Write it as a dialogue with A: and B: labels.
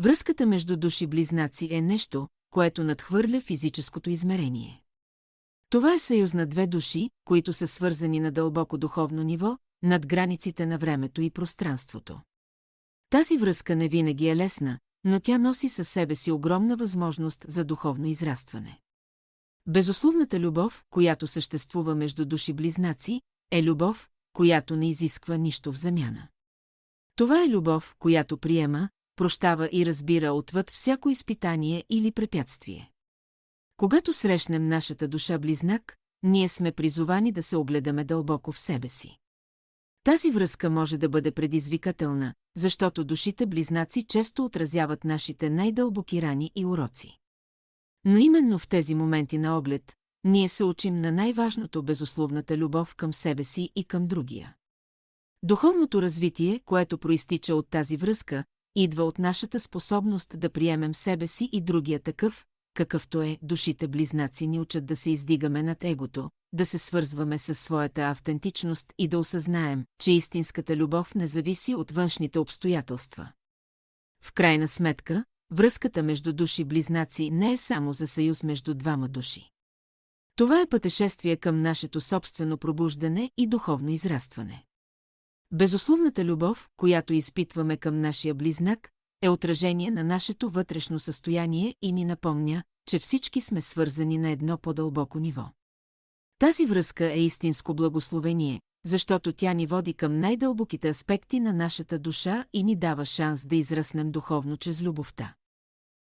A: Връзката между души-близнаци е нещо, което надхвърля физическото измерение. Това е съюз на две души, които са свързани на дълбоко духовно ниво, над границите на времето и пространството. Тази връзка не винаги е лесна, но тя носи със себе си огромна възможност за духовно израстване. Безусловната любов, която съществува между души-близнаци, е любов, която не изисква нищо в замяна. Това е любов, която приема, прощава и разбира отвъд всяко изпитание или препятствие. Когато срещнем нашата душа-близнак, ние сме призовани да се огледаме дълбоко в себе си. Тази връзка може да бъде предизвикателна, защото душите-близнаци често отразяват нашите най-дълбоки рани и уроци. Но именно в тези моменти на оглед, ние се учим на най-важното безусловната любов към себе си и към другия. Духовното развитие, което проистича от тази връзка, идва от нашата способност да приемем себе си и другия такъв, какъвто е. Душите-близнаци ни учат да се издигаме над егото, да се свързваме със своята автентичност и да осъзнаем, че истинската любов не зависи от външните обстоятелства. В крайна сметка, връзката между души-близнаци не е само за съюз между двама души. Това е пътешествие към нашето собствено пробуждане и духовно израстване. Безусловната любов, която изпитваме към нашия близнак, е отражение на нашето вътрешно състояние и ни напомня, че всички сме свързани на едно по-дълбоко ниво. Тази връзка е истинско благословение, защото тя ни води към най-дълбоките аспекти на нашата душа и ни дава шанс да израснем духовно чрез любовта.